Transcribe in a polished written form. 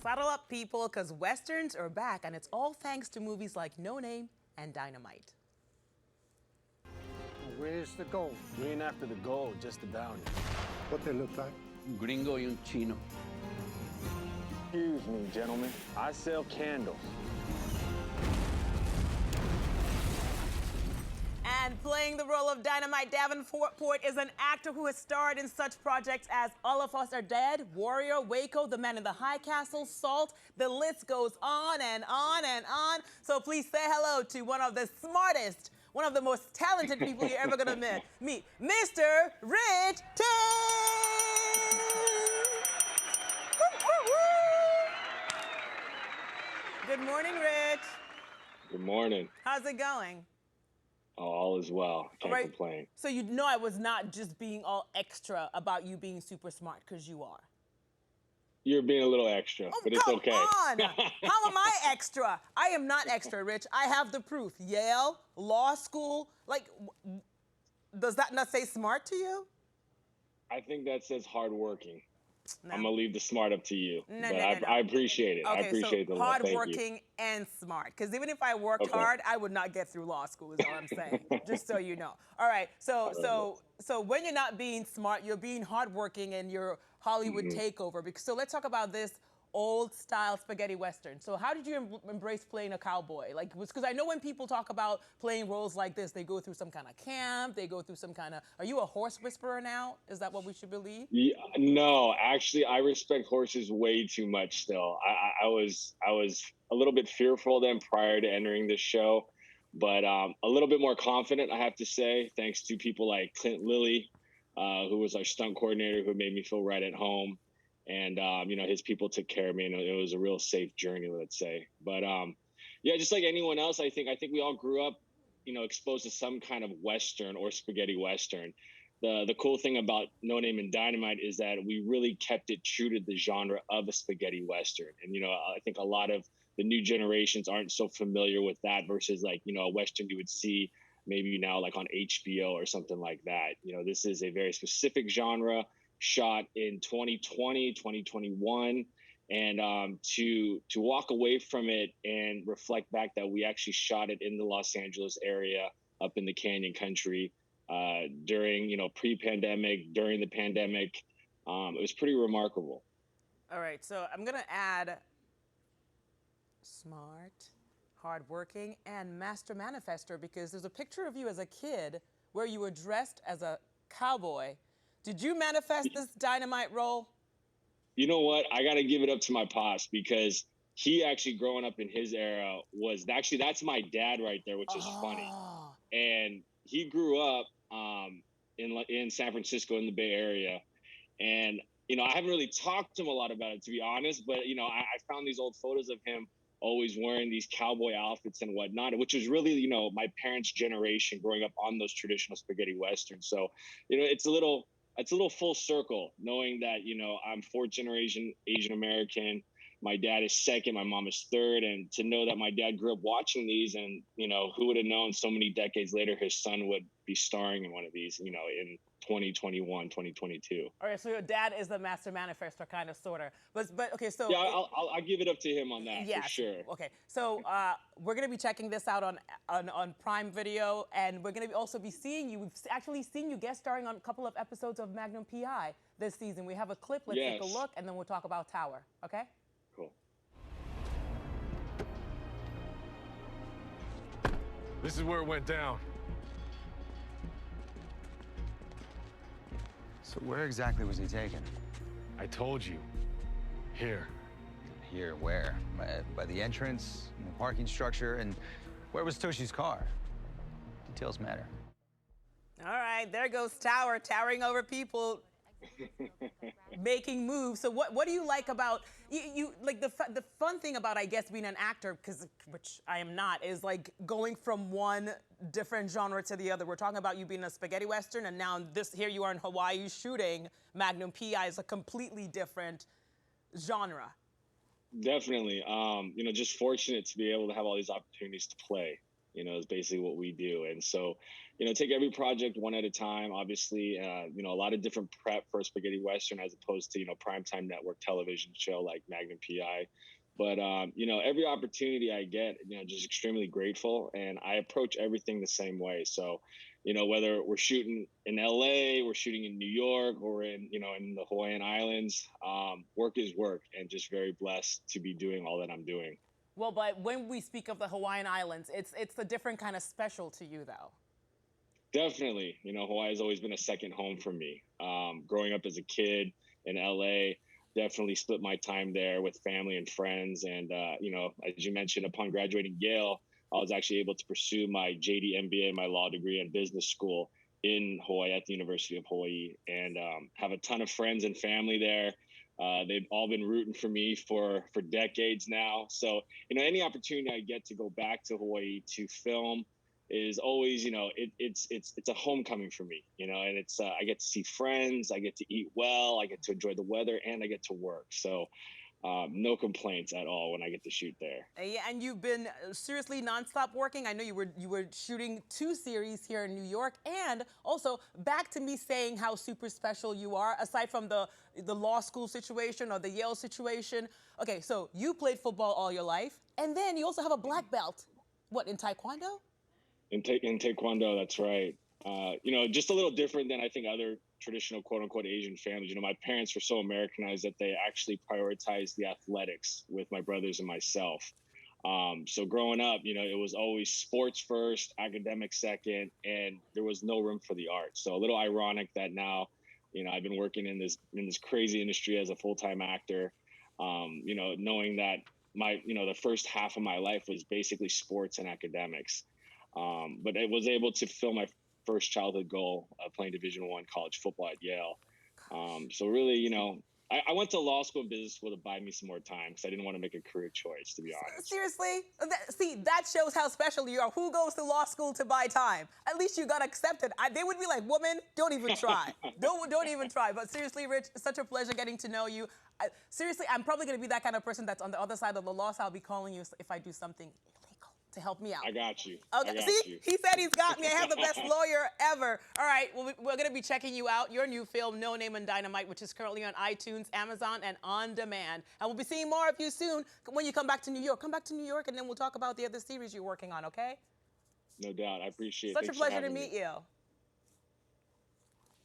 saddle up, people, because Westerns are back, and it's all thanks to movies like No Name and Dynamite. Where's the gold? We ain't after the gold, just the bounty. What they look like? Un gringo y un chino. Excuse me, gentlemen. I sell candles. And playing the role of Dynamite Davenport is an actor who has starred in such projects as All of Us Are Dead, Warrior, Waco, The Man in the High Castle, Salt. The list goes on and on and on. So please say hello to one of the smartest, one of the most talented people you're ever gonna meet, Mr. Rich Ting! Good morning, Rich. Good morning. How's it going? All is well. Can't complain. So you know I was not just being all extra about you being super smart, because you are. You're being a little extra, but it's okay. Come on! How am I extra? I am not extra, Rich. I have the proof. Yale, law school. Like, does that not say smart to you? I think that says hardworking. No. I'm gonna leave the smart up to you. No. I appreciate it. Okay, I appreciate so the love. Thank you. hardworking and smart. Because even if I worked hard, I would not get through law school, is all I'm saying. Just so you know. All right. So when you're not being smart, you're being hardworking and you're Hollywood takeover. So let's talk about this old style spaghetti Western. So how did you embrace playing a cowboy? Like, because I know when people talk about playing roles like this, they go through some kind of camp, they go through some kind of, are you a horse whisperer now? Is that what we should believe? Yeah, no, actually, I respect horses way too much still. I was a little bit fearful then prior to entering this show, but a little bit more confident, I have to say, thanks to people like Clint Lilly, who was our stunt coordinator, who made me feel right at home. And, his people took care of me, and it was a real safe journey, let's say. But, yeah, just like anyone else, I think we all grew up, exposed to some kind of Western or spaghetti Western. The cool thing about No Name and Dynamite is that we really kept it true to the genre of a spaghetti Western. And, I think a lot of the new generations aren't so familiar with that versus like, a Western you would see maybe now like on HBO or something like that. This is a very specific genre, shot in 2020, 2021, and to walk away from it and reflect back that we actually shot it in the Los Angeles area, up in the Canyon Country, during pre-pandemic, during the pandemic, it was pretty remarkable. All right, so I'm gonna add smart, hardworking, and master manifester, because there's a picture of you as a kid where you were dressed as a cowboy. Did you manifest this Dynamite role? You know what? I got to give it up to my pops, because he actually, growing up in his era, that's my dad right there, which is funny. And he grew up in San Francisco, in the Bay Area. And, I haven't really talked to him a lot about it, to be honest. But, I found these old photos of him always wearing these cowboy outfits and whatnot, which was really, my parents' generation growing up on those traditional spaghetti Westerns. So, it's a little full circle, knowing that, I'm fourth generation Asian American. My dad is second, my mom is third. And to know that my dad grew up watching these, and, who would have known so many decades later his son would be starring in one of these, in 2021, 2022. All right, so your dad is the master manifester, kind of, sort of. But okay, so. Yeah, I'll give it up to him on that, for sure. Okay, so we're going to be checking this out on Prime Video, and we're going to also be seeing you. We've actually seen you guest starring on a couple of episodes of Magnum PI this season. We have a clip. Let's take a look, and then we'll talk about Tower, okay? Cool. This is where it went down. So where exactly was he taken? I told you. Here. Here, where? By the entrance, in the parking structure, and where was Toshi's car? Details matter. All right, there goes Tower, towering over people, making moves. So what do you like about, you like the fun thing about, I guess, being an actor, which I am not, is like going from one different genre to the other. We're talking about you being a spaghetti Western, and now here you are in Hawaii shooting Magnum PI, is a completely different genre. Definitely. Just fortunate to be able to have all these opportunities to play, is basically what we do. And so, take every project one at a time. Obviously, a lot of different prep for a spaghetti Western as opposed to, primetime network television show like Magnum PI. But, every opportunity I get, just extremely grateful. And I approach everything the same way. So, whether we're shooting in LA, we're shooting in New York, or in the Hawaiian Islands, work is work, and just very blessed to be doing all that I'm doing. Well, but when we speak of the Hawaiian Islands, it's a different kind of special to you, though. Definitely. Hawaii has always been a second home for me. Growing up as a kid in LA, definitely split my time there with family and friends. And, as you mentioned, upon graduating Yale, I was actually able to pursue my JD MBA, my law degree in business school in Hawaii at the University of Hawaii, and have a ton of friends and family there. They've all been rooting for me for decades now. So, any opportunity I get to go back to Hawaii to film is always, it's a homecoming for me, and it's, I get to see friends, I get to eat well, I get to enjoy the weather, and I get to work. So no complaints at all when I get to shoot there. Yeah, and you've been seriously nonstop working. I know you were shooting 2 series here in New York, and also back to me saying how super special you are, aside from the law school situation or the Yale situation. Okay, so you played football all your life, and then you also have a black belt. What, in Taekwondo? In Taekwondo, that's right. Just a little different than I think other traditional quote-unquote Asian families. My parents were so Americanized that they actually prioritized the athletics with my brothers and myself. So growing up, it was always sports first, academics second, and there was no room for the arts. So a little ironic that now, I've been working in this crazy industry as a full-time actor, knowing that the first half of my life was basically sports and academics. But I was able to fulfill my first childhood goal of playing Division I college football at Yale. So really, I went to law school and business school to buy me some more time because I didn't want to make a career choice, to be honest. Seriously? That shows how special you are. Who goes to law school to buy time? At least you got accepted. They would be like, woman, don't even try. don't even try. But seriously, Rich, such a pleasure getting to know you. Seriously, I'm probably going to be that kind of person that's on the other side of the law, so I'll be calling you if I do something to help me out. I got you. Okay. See, he said he's got me. I have the best lawyer ever. All right, well, we're going to be checking you out. Your new film, No Name and Dynamite, which is currently on iTunes, Amazon, and on demand. And we'll be seeing more of you soon when you come back to New York. Come back to New York, and then we'll talk about the other series you're working on, okay? No doubt. I appreciate it. Such a pleasure to meet you.